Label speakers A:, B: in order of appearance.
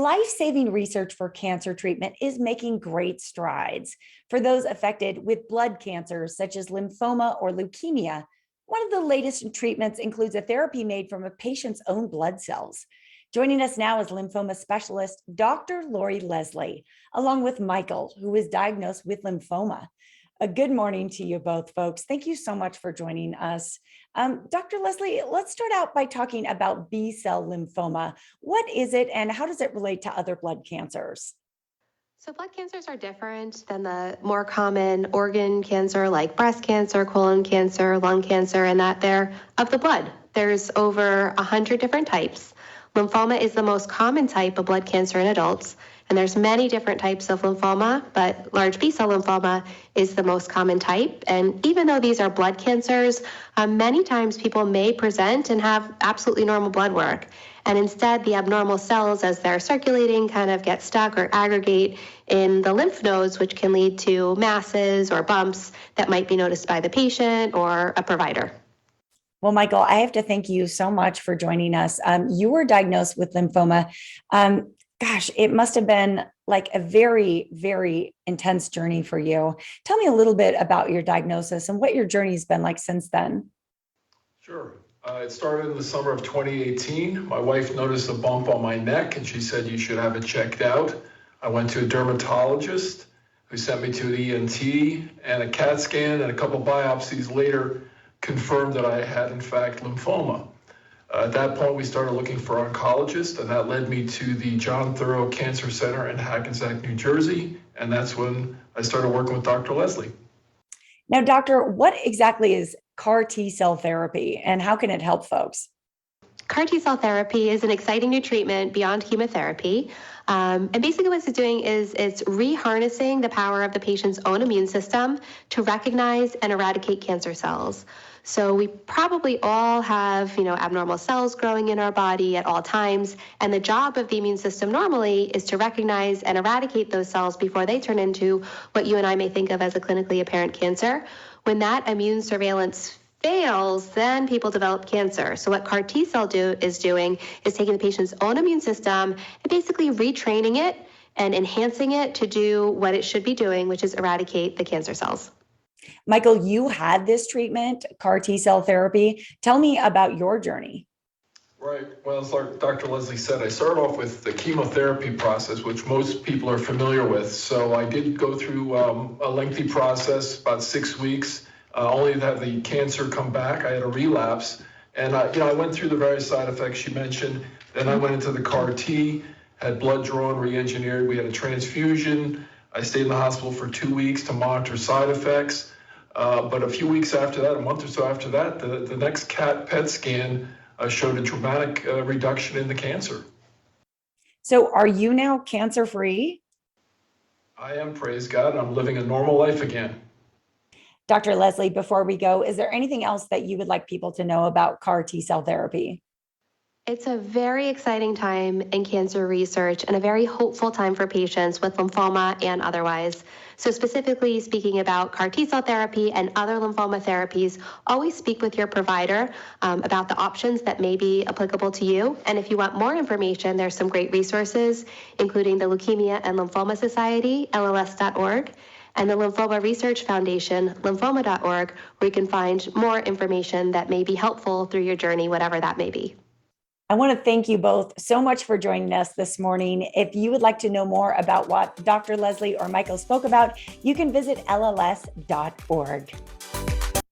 A: life-saving research for cancer treatment is making great strides. For those affected with blood cancers, such as lymphoma or leukemia, one of the latest treatments includes a therapy made from a patient's own blood cells. Joining us now is lymphoma specialist Dr. Lori Leslie, along with Michael, who is diagnosed with lymphoma. A good morning to you both, folks. Thank you so much for joining us. Dr. Leslie, let's start out by talking about B-cell lymphoma. What is it and how does it relate to other blood cancers?
B: So blood cancers are different than the more common organ cancer like breast cancer, colon cancer, lung cancer, and that they're of the blood. There's over 100 different types. Lymphoma is the most common type of blood cancer in adults, and there's many different types of lymphoma, but large B-cell lymphoma is the most common type. And even though these are blood cancers, many times people may present and have absolutely normal blood work. And instead, the abnormal cells, as they're circulating, kind of get stuck or aggregate in the lymph nodes, which can lead to masses or bumps that might be noticed by the patient or a provider.
A: Well, Michael, I have to thank you so much for joining us. You were diagnosed with lymphoma. Gosh, it must have been like a very, very intense journey for you. Tell me a little bit about your diagnosis and what your journey's been like since then.
C: Sure. It started in the summer of 2018. My wife noticed a bump on my neck and she said, "You should have it checked out." I went to a dermatologist who sent me to an ENT, and a CAT scan and a couple biopsies later confirmed that I had, in fact, lymphoma. At that point, we started looking for oncologists, and that led me to the John Thorough Cancer Center in Hackensack, New Jersey, and that's when I started working with Dr. Leslie.
A: Now, doctor, what exactly is CAR T-cell therapy and how can it help folks?
B: CAR T-cell therapy is an exciting new treatment beyond chemotherapy. And basically what it's doing is it's reharnessing the power of the patient's own immune system to recognize and eradicate cancer cells. So we probably all have, abnormal cells growing in our body at all times. And the job of the immune system normally is to recognize and eradicate those cells before they turn into what you and I may think of as a clinically apparent cancer. When that immune surveillance fails, then people develop cancer. So what CAR T-cell is doing is taking the patient's own immune system and basically retraining it and enhancing it to do what it should be doing, which is eradicate the cancer cells.
A: Michael, you had this treatment, CAR T-cell therapy. Tell me about your journey.
C: Right. Well, as like Dr. Leslie said, I started off with the chemotherapy process, which most people are familiar with. So I did go through a lengthy process, about 6 weeks, only to have the cancer come back. I had a relapse. And, I went through the various side effects you mentioned. Then I went into the CAR T, had blood drawn, re-engineered. We had a transfusion. I stayed in the hospital for 2 weeks to monitor side effects. But a few weeks after that, a month or so after that, the next PET scan showed a dramatic reduction in the cancer.
A: So are you now cancer-free?
C: I am, praise God. I'm living a normal life again.
A: Dr. Leslie, before we go, is there anything else that you would like people to know about CAR T-cell therapy?
B: It's a very exciting time in cancer research and a very hopeful time for patients with lymphoma and otherwise. So specifically speaking about CAR T-cell therapy and other lymphoma therapies, always speak with your provider about the options that may be applicable to you. And if you want more information, there's some great resources, including the Leukemia and Lymphoma Society, LLS.org, and the Lymphoma Research Foundation, lymphoma.org, where you can find more information that may be helpful through your journey, whatever that may be.
A: I want to thank you both so much for joining us this morning. If you would like to know more about what Dr. Leslie or Michael spoke about, you can visit lls.org.